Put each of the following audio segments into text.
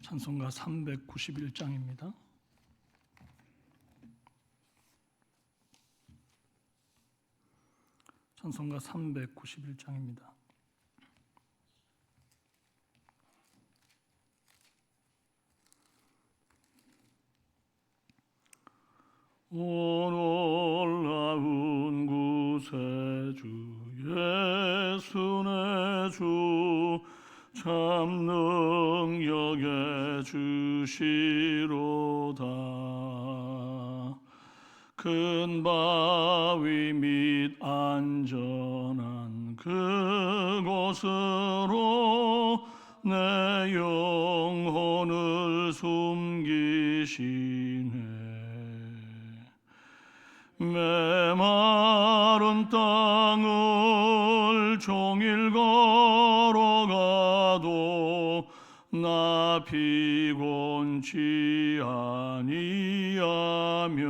찬송가 391장입니다. 찬송가 391장입니다. 오 놀라운 구세주 예수 내 주 참 능력의 주시로다. 큰 바위 및 안전한 그곳으로 내 영혼을 숨기시네. 메마른 땅을 종일 걸어가도 나 피곤치 아니하며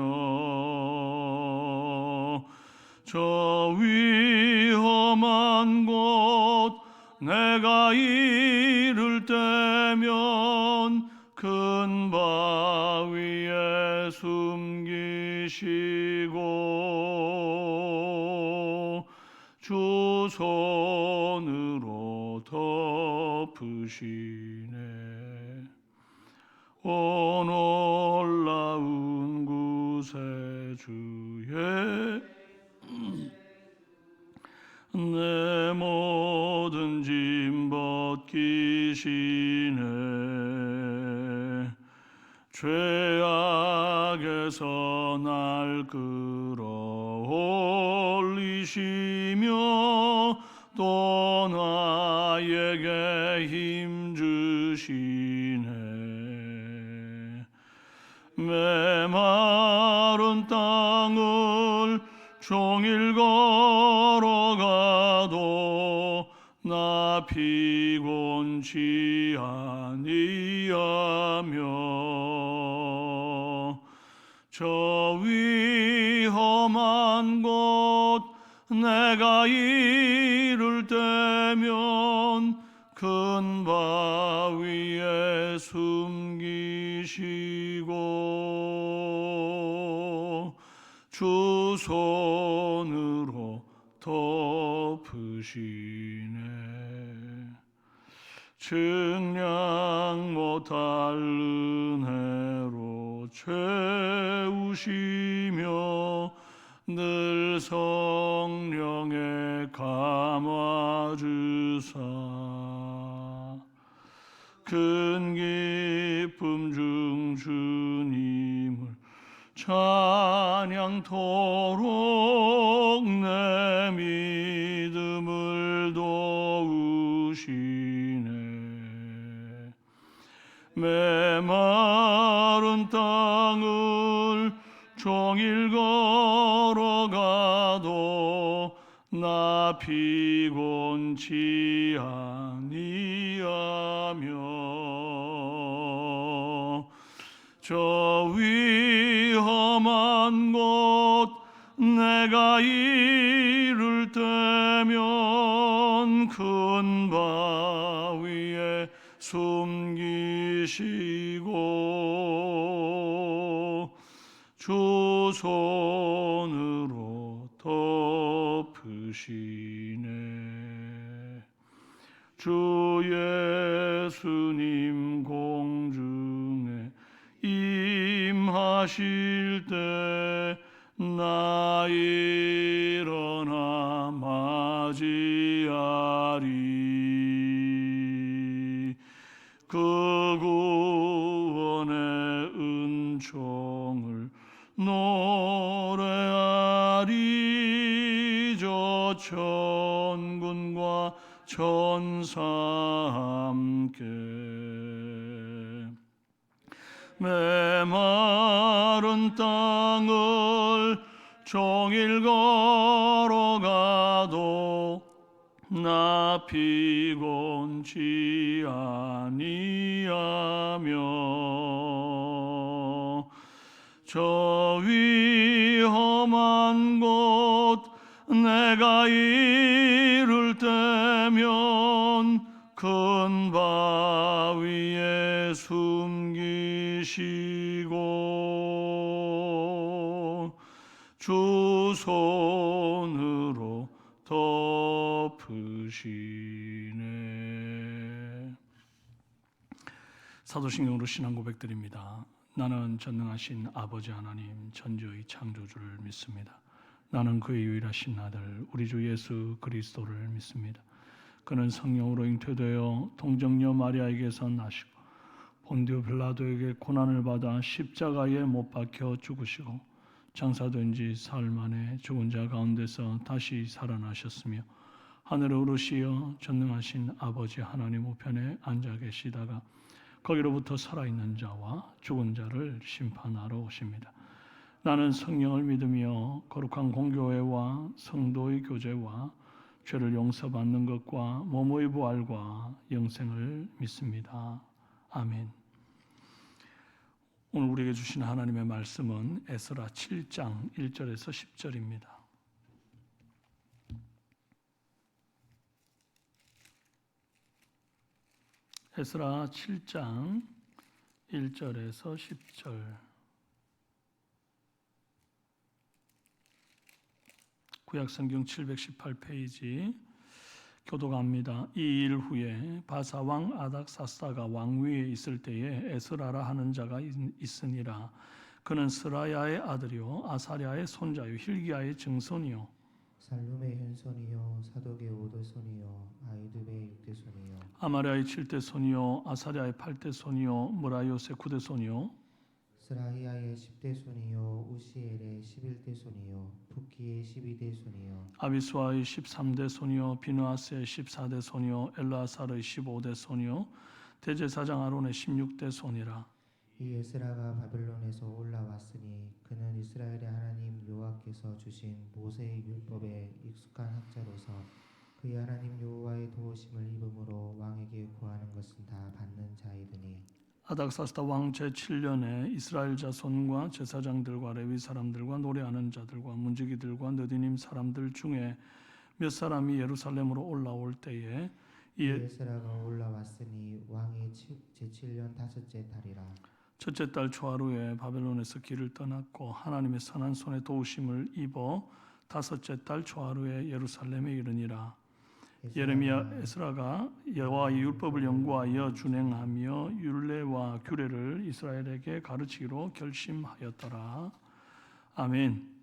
저 위험한 곳 내가 이를 때면 큰 바위에 숨기시고 주 손으로 덮으시네. 오 놀라운 구세주의 내 모든 짐 벗기시네. 죄악에서 날 끌어올리시며 또 나에게 힘 주시네. 메마른 땅을 종일 걸어가도 나 피곤치 아니하며 저 위험한 곳 내가 이를 때면 큰 바위에 숨기시고 주 손으로 덮으시네. 측량 못할 은혜로 채우시며 늘 성령에 감화주사 큰 기쁨 중 주님을 찬양토록 내 믿음을 도우시네. 메마른 땅을 종일 걸어가도 나 피곤치 아니하며 저 위험한 곳 내가 이를 때면 큰 바위에 숨기시고 주 손으로 덮으시네. 주 예수님 공중에 임하실 때 나 일어나 맞이하리. 그 구원의 은총을 노래하리. 저 천군과 천사 함께 메마른 땅을 종일 걸어가도 나 피곤치 아니하며 저 위험한 곳 내가 이를 때면 큰 바위에 땅에 숨기시고 주 손으로 덮으시네. 사도신경으로 신앙 고백드립니다. 나는 전능하신 아버지 하나님 전지의 창조주를 믿습니다. 나는 그의 유일하신 아들 우리 주 예수 그리스도를 믿습니다. 그는 성령으로 잉태되어 동정녀 마리아에게서 나시고 본디오 빌라도에게 고난을 받아 십자가에 못 박혀 죽으시고 장사된 지 사흘 만에 죽은 자 가운데서 다시 살아나셨으며 하늘에 오르시어 전능하신 아버지 하나님 우편에 앉아 계시다가 거기로부터 살아있는 자와 죽은 자를 심판하러 오십니다. 나는 성령을 믿으며 거룩한 공교회와 성도의 교제와 죄를 용서받는 것과 몸의 부활과 영생을 믿습니다. 아멘. 오늘 우리에게 주신 하나님의 말씀은 에스라 7장 1절에서 10절입니다. 에스라 7장 1절에서 10절. 구약성경 718페이지 교독합니다. 이 일 후에 바사왕 아닥사스다가 왕위에 있을 때에 에스라라 하는 자가 있으니라. 그는 스라야의 아들이요 아사랴의 손자요 힐기야의 증손이요 살룸의 현손이요 사독의 오도손이요 아이두베의 육대손이요 아마랴의 7대 손이요 아사랴의 8대 손이요 무라요의 9대 손이요 스라히야의 10대 손이요 우시엘의 11대 손이요 부키의 12대 손이요 아비수아의 13대 손이요 비느아스의 14대 손이요 엘라살의 15대 손이요 대제사장 아론의 16대 손이라. 이 에스라가 바벨론에서 올라왔으니 그는 이스라엘의 하나님 여호와께서 주신 모세의 율법에 익숙한 학자로서 그의 하나님 여호와의 도우심을 입음으로 왕에게 구하는 것은 다 받는 자이더니 아닥사스다 왕 제7년에 이스라엘 자손과 제사장들과 레위 사람들과 노래하는 자들과 문지기들과 느디님 사람들 중에 몇 사람이 예루살렘으로 올라올 때에 이 에스라가 올라왔으니 왕이 제7년 다섯째 달이라. 첫째 달 초하루에 바벨론에서 길을 떠났고 하나님의 선한 손에 도우심을 입어 다섯째 달 초하루에 예루살렘에 이르니라. 예레미야 에스라가 여호와의 율법을 연구하여 준행하며 율례와 규례를 이스라엘에게 가르치기로 결심하였더라. 아멘.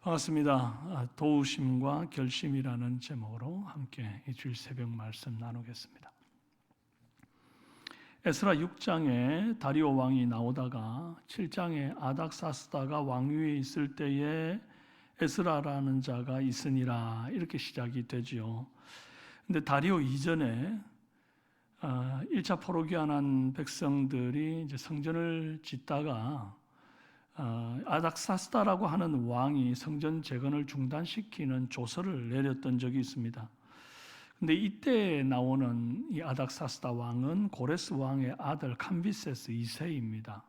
반갑습니다. 도우심과 결심이라는 제목으로 함께 이 주일 새벽 말씀 나누겠습니다. 에스라 6장에 다리오 왕이 나오다가 7장에 아닥사스다가 왕위에 있을 때에 에스라라는 자가 있으니라 이렇게 시작이 되지요. 근데 다리오 이전에 1차 포로기환한 백성들이 이제 성전을 짓다가 아닥사스다라고 하는 왕이 성전 재건을 중단시키는 조서를 내렸던 적이 있습니다. 근데 이때 나오는 이 아닥사스다 왕은 고레스 왕의 아들 캄비세스 2세입니다.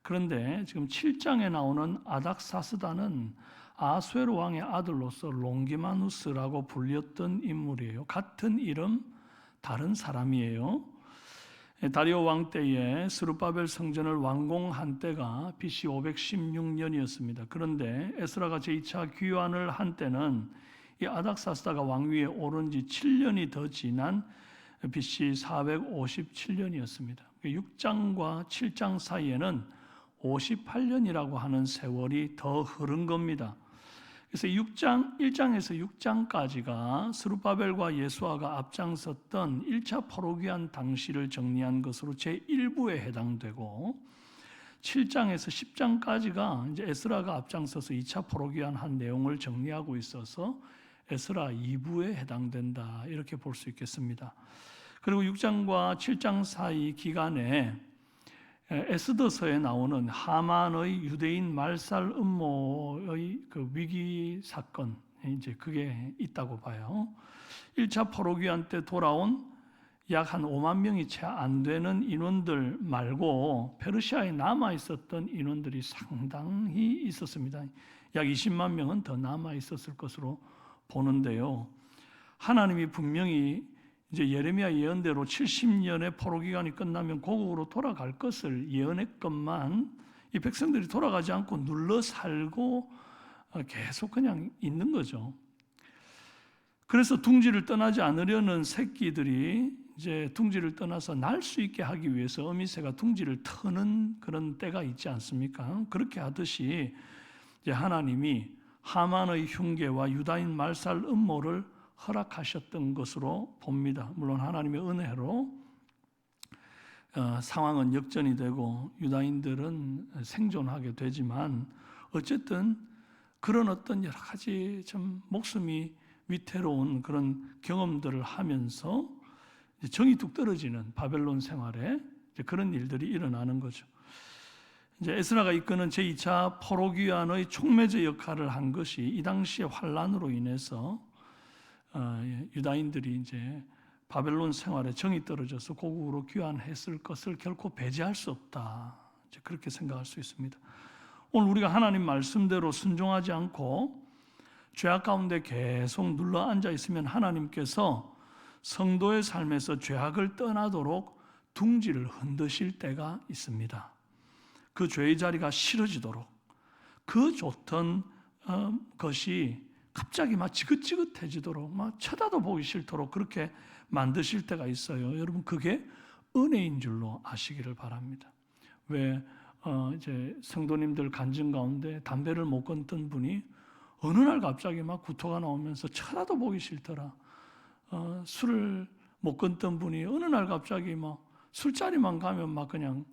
그런데 지금 7장에 나오는 아닥사스다는 아수에로 왕의 아들로서 롱기마누스라고 불렸던 인물이에요. 같은 이름, 다른 사람이에요. 다리오 왕 때에 스룹바벨 성전을 완공한 때가 BC 516년이었습니다. 그런데 에스라가 제2차 귀환을 한 때는 이 아닥사스다가 왕위에 오른 지 7년이 더 지난 BC 457년이었습니다. 6장과 7장 사이에는 58년이라고 하는 세월이 더 흐른 겁니다. 그래서 1장에서 6장까지가 스룹바벨과 예수아가 앞장섰던 1차 포로기환 당시를 정리한 것으로 제1부에 해당되고 7장에서 10장까지가 이제 에스라가 앞장서서 2차 포로기환 한 내용을 정리하고 있어서 에스라 2부에 해당된다 이렇게 볼 수 있겠습니다. 그리고 6장과 7장 사이 기간에 에스더서에 나오는 하만의 유대인 말살 음모의 그 위기 사건 이제 그게 있다고 봐요. 1차 포로기환 때 돌아온 약 한 5만 명이 채 안 되는 인원들 말고 페르시아에 남아 있었던 인원들이 상당히 있었습니다. 약 20만 명은 더 남아 있었을 것으로 보는데요. 하나님이 분명히 이제 예레미야 예언대로 70년의 포로 기간이 끝나면 고국으로 돌아갈 것을 예언했건만 이 백성들이 돌아가지 않고 눌러 살고 계속 그냥 있는 거죠. 그래서 둥지를 떠나지 않으려는 새끼들이 이제 둥지를 떠나서 날 수 있게 하기 위해서 어미새가 둥지를 터는 그런 때가 있지 않습니까? 그렇게 하듯이 이제 하나님이 하만의 흉계와 유다인 말살 음모를 허락하셨던 것으로 봅니다. 물론 하나님의 은혜로 상황은 역전이 되고 유다인들은 생존하게 되지만 어쨌든 그런 어떤 여러 가지 좀 목숨이 위태로운 그런 경험들을 하면서 정이 뚝 떨어지는 바벨론 생활에 그런 일들이 일어나는 거죠. 이제 에스라가 이끄는 제2차 포로기환의 촉매제 역할을 한 것이 이 당시의 환란으로 인해서 유다인들이 이제 바벨론 생활에 정이 떨어져서 고국으로 귀환했을 것을 결코 배제할 수 없다. 이제 그렇게 생각할 수 있습니다. 오늘 우리가 하나님 말씀대로 순종하지 않고 죄악 가운데 계속 눌러 앉아 있으면 하나님께서 성도의 삶에서 죄악을 떠나도록 둥지를 흔드실 때가 있습니다. 그 죄의 자리가 싫어지도록 그 좋던 것이 갑자기 막 지긋지긋해지도록 막 쳐다도 보기 싫도록 그렇게 만드실 때가 있어요. 여러분 그게 은혜인 줄로 아시기를 바랍니다. 왜 이제 성도님들 간증 가운데 담배를 못 끊던 분이 어느 날 갑자기 막 구토가 나오면서 쳐다도 보기 싫더라. 술을 못 끊던 분이 어느 날 갑자기 막 술자리만 가면 막 그냥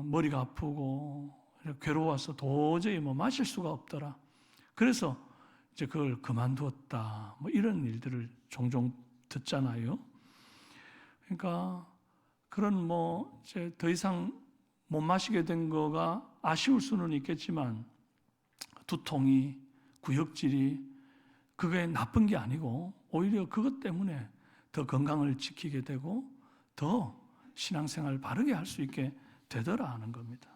머리가 아프고 괴로워서 도저히 뭐 마실 수가 없더라. 그래서 이제 그걸 그만두었다. 뭐 이런 일들을 종종 듣잖아요. 그러니까 그런 뭐 이제 더 이상 못 마시게 된 거가 아쉬울 수는 있겠지만 두통이 구역질이 그게 나쁜 게 아니고 오히려 그것 때문에 더 건강을 지키게 되고 더 신앙생활을 바르게 할 수 있게 되더라 하는 겁니다.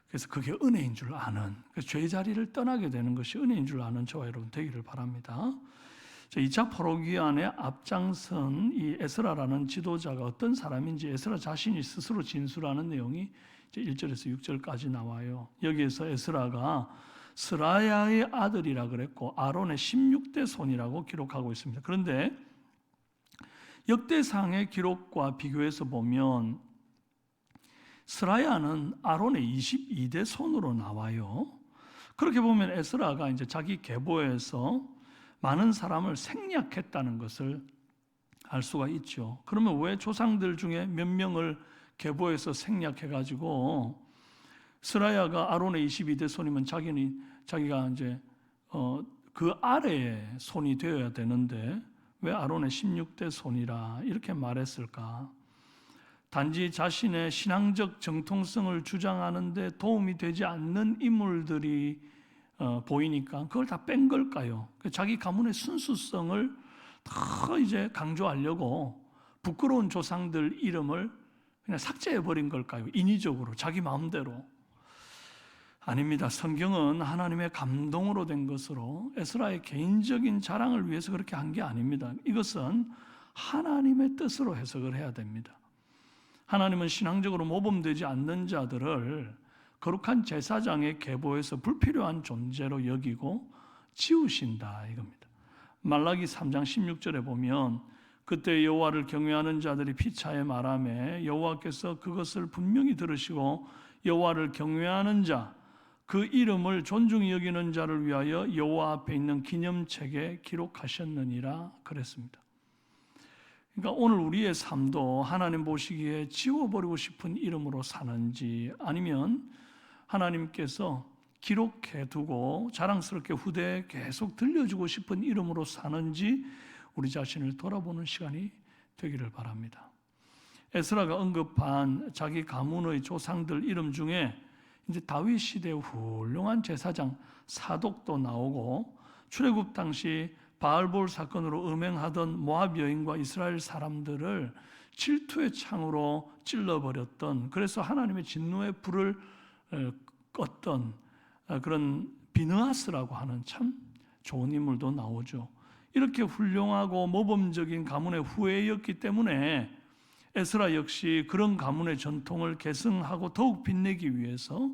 그래서 그게 은혜인 줄 아는 죄의 자리를 떠나게 되는 것이 은혜인 줄 아는 저와 여러분 되기를 바랍니다. 2차 포로기환에 앞장선 이 에스라라는 지도자가 어떤 사람인지 에스라 자신이 스스로 진술하는 내용이 이제 1절에서 6절까지 나와요. 여기에서 에스라가 스라야의 아들이라 그랬고 아론의 16대 손이라고 기록하고 있습니다. 그런데 역대상의 기록과 비교해서 보면 스라야는 아론의 22대 손으로 나와요. 그렇게 보면 에스라가 이제 자기 계보에서 많은 사람을 생략했다는 것을 알 수가 있죠. 그러면 왜 조상들 중에 몇 명을 계보에서 생략해가지고 스라야가 아론의 22대 손이면 자기가 이제 그 아래의 손이 되어야 되는데 왜 아론의 16대 손이라 이렇게 말했을까? 단지 자신의 신앙적 정통성을 주장하는데 도움이 되지 않는 인물들이 보이니까 그걸 다 뺀 걸까요? 자기 가문의 순수성을 더 이제 강조하려고 부끄러운 조상들 이름을 그냥 삭제해 버린 걸까요? 인위적으로 자기 마음대로. 아닙니다. 성경은 하나님의 감동으로 된 것으로 에스라의 개인적인 자랑을 위해서 그렇게 한 게 아닙니다. 이것은 하나님의 뜻으로 해석을 해야 됩니다. 하나님은 신앙적으로 모범되지 않는 자들을 거룩한 제사장의 계보에서 불필요한 존재로 여기고 지우신다 이겁니다. 말라기 3장 16절에 보면 그때 여호와를 경외하는 자들이 피차에 말하매 여호와께서 그것을 분명히 들으시고 여호와를 경외하는 자 그 이름을 존중히 여기는 자를 위하여 여호와 앞에 있는 기념책에 기록하셨느니라 그랬습니다. 그러니까 오늘 우리의 삶도 하나님 보시기에 지워버리고 싶은 이름으로 사는지 아니면 하나님께서 기록해두고 자랑스럽게 후대에 계속 들려주고 싶은 이름으로 사는지 우리 자신을 돌아보는 시간이 되기를 바랍니다. 에스라가 언급한 자기 가문의 조상들 이름 중에 이제 다윗 시대의 훌륭한 제사장 사독도 나오고 출애굽 당시 바알볼 사건으로 음행하던 모압 여인과 이스라엘 사람들을 질투의 창으로 찔러버렸던 그래서 하나님의 진노의 불을 껐던 그런 비느하스라고 하는 참 좋은 인물도 나오죠. 이렇게 훌륭하고 모범적인 가문의 후예였기 때문에 에스라 역시 그런 가문의 전통을 계승하고 더욱 빛내기 위해서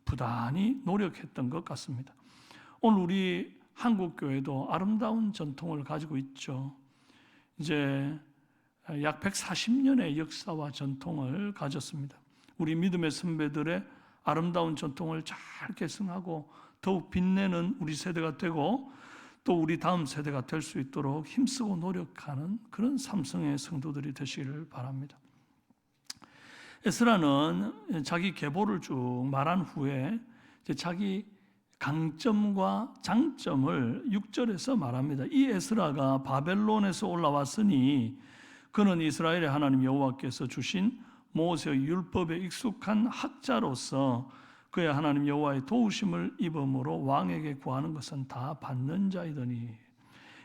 부단히 노력했던 것 같습니다. 오늘 우리 한국 교회도 아름다운 전통을 가지고 있죠. 이제 약 140년의 역사와 전통을 가졌습니다. 우리 믿음의 선배들의 아름다운 전통을 잘 계승하고 더욱 빛내는 우리 세대가 되고 또 우리 다음 세대가 될 수 있도록 힘쓰고 노력하는 그런 삼성의 성도들이 되시기를 바랍니다. 에스라는 자기 계보를 쭉 말한 후에 이제 자기 강점과 장점을 6절에서 말합니다. 이 에스라가 바벨론에서 올라왔으니 그는 이스라엘의 하나님 여호와께서 주신 모세의 율법에 익숙한 학자로서 그의 하나님 여호와의 도우심을 입음으로 왕에게 구하는 것은 다 받는 자이더니.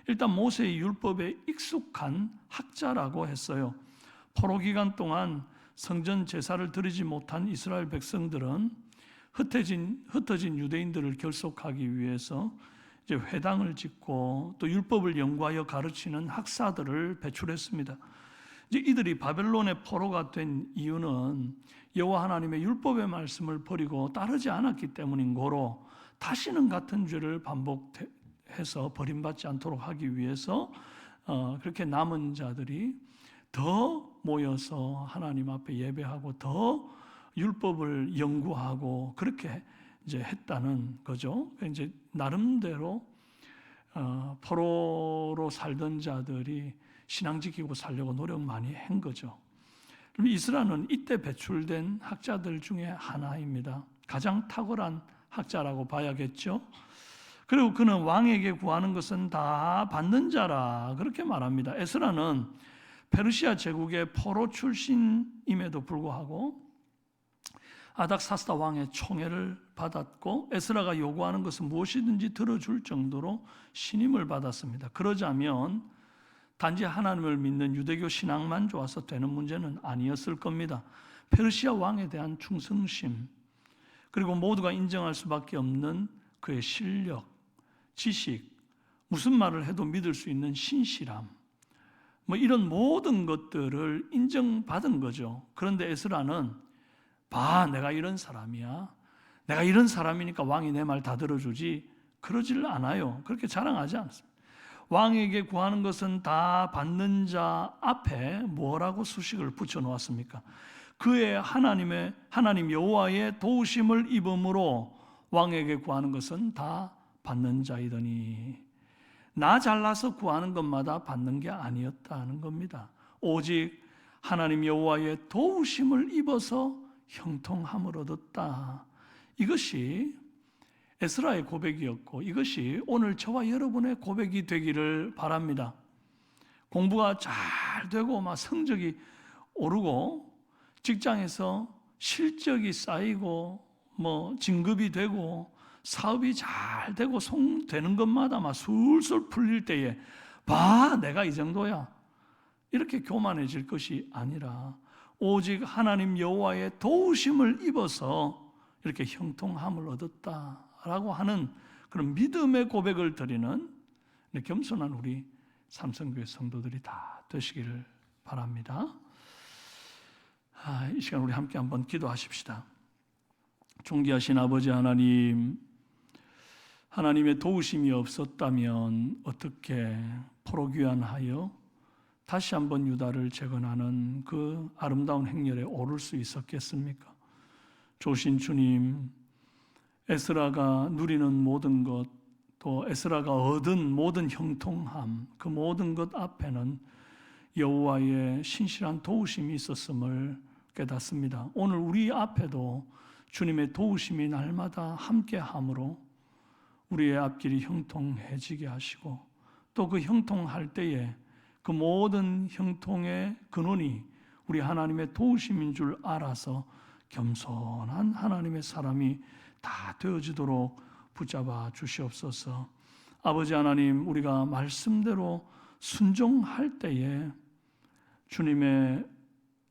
일단 모세의 율법에 익숙한 학자라고 했어요. 포로 기간 동안 성전 제사를 드리지 못한 이스라엘 백성들은 흩어진 유대인들을 결속하기 위해서 이제 회당을 짓고 또 율법을 연구하여 가르치는 학사들을 배출했습니다. 이제 이들이 바벨론의 포로가 된 이유는 여호와 하나님의 율법의 말씀을 버리고 따르지 않았기 때문인 거로 다시는 같은 죄를 반복해서 버림받지 않도록 하기 위해서 그렇게 남은 자들이 더 모여서 하나님 앞에 예배하고 더 율법을 연구하고 그렇게 이제 했다는 거죠. 이제 나름대로 포로로 살던 자들이 신앙 지키고 살려고 노력 많이 한 거죠. 그럼 이스라는 이때 배출된 학자들 중에 하나입니다. 가장 탁월한 학자라고 봐야겠죠. 그리고 그는 왕에게 구하는 것은 다 받는 자라 그렇게 말합니다. 에스라는 페르시아 제국의 포로 출신임에도 불구하고 아닥사스다 왕의 총애를 받았고 에스라가 요구하는 것은 무엇이든지 들어줄 정도로 신임을 받았습니다. 그러자면 단지 하나님을 믿는 유대교 신앙만 좋아서 되는 문제는 아니었을 겁니다. 페르시아 왕에 대한 충성심, 그리고 모두가 인정할 수밖에 없는 그의 실력, 지식, 무슨 말을 해도 믿을 수 있는 신실함, 이런 모든 것들을 인정받은 거죠. 그런데 에스라는 내가 이런 사람이야. 내가 이런 사람이니까 왕이 내 말 다 들어주지. 그러질 않아요. 그렇게 자랑하지 않습니다. 왕에게 구하는 것은 다 받는 자 앞에 뭐라고 수식을 붙여 놓았습니까? 그의 하나님 여호와의 도우심을 입음으로 왕에게 구하는 것은 다 받는 자이더니. 나 잘나서 구하는 것마다 받는 게 아니었다는 겁니다. 오직 하나님 여호와의 도우심을 입어서 형통함을 얻었다. 이것이 에스라의 고백이었고 이것이 오늘 저와 여러분의 고백이 되기를 바랍니다. 공부가 잘 되고 성적이 오르고 직장에서 실적이 쌓이고 진급이 되고 사업이 잘 되고 되는 것마다 술술 풀릴 때에 내가 이 정도야 이렇게 교만해질 것이 아니라 오직 하나님 여호와의 도우심을 입어서 이렇게 형통함을 얻었다라고 하는 그런 믿음의 고백을 드리는 겸손한 우리 삼성교회 성도들이 다 되시기를 바랍니다. 이 시간 우리 함께 한번 기도하십시다. 존귀하신 아버지 하나님, 하나님의 도우심이 없었다면 어떻게 포로귀환하여 다시 한번 유다를 재건하는 그 아름다운 행렬에 오를 수 있었겠습니까? 조신 주님, 에스라가 누리는 모든 것, 또 에스라가 얻은 모든 형통함, 그 모든 것 앞에는 여호와의 신실한 도우심이 있었음을 깨닫습니다. 오늘 우리 앞에도 주님의 도우심이 날마다 함께함으로 우리의 앞길이 형통해지게 하시고 또 그 형통할 때에 그 모든 형통의 근원이 우리 하나님의 도우심인 줄 알아서 겸손한 하나님의 사람이 다 되어지도록 붙잡아 주시옵소서. 아버지 하나님, 우리가 말씀대로 순종할 때에 주님의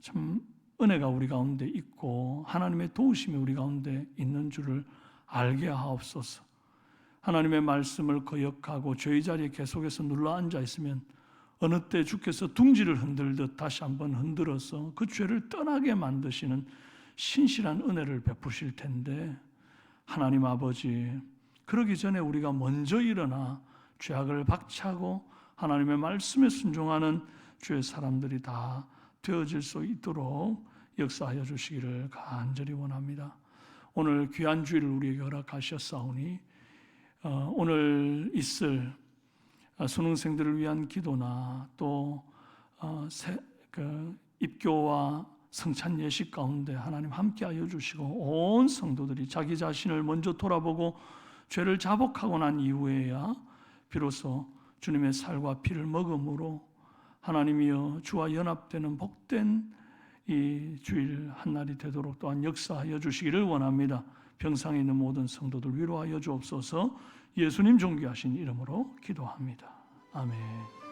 참 은혜가 우리 가운데 있고 하나님의 도우심이 우리 가운데 있는 줄을 알게 하옵소서. 하나님의 말씀을 거역하고 죄의 자리에 계속해서 눌러 앉아 있으면 어느 때 주께서 둥지를 흔들듯 다시 한번 흔들어서 그 죄를 떠나게 만드시는 신실한 은혜를 베푸실 텐데, 하나님 아버지, 그러기 전에 우리가 먼저 일어나 죄악을 박차고 하나님의 말씀에 순종하는 주의 사람들이 다 되어질 수 있도록 역사하여 주시기를 간절히 원합니다. 오늘 귀한 주일을 우리에게 허락하셨사오니 오늘 있을 수능생들을 위한 기도나 또 입교와 성찬 예식 가운데 하나님 함께하여 주시고, 온 성도들이 자기 자신을 먼저 돌아보고 죄를 자복하고 난 이후에야 비로소 주님의 살과 피를 먹음으로 하나님이여 주와 연합되는 복된 이 주일 한날이 되도록 또한 역사하여 주시기를 원합니다. 병상에 있는 모든 성도들 위로하여 주옵소서. 예수님 존귀하신 이름으로 기도합니다. 아멘.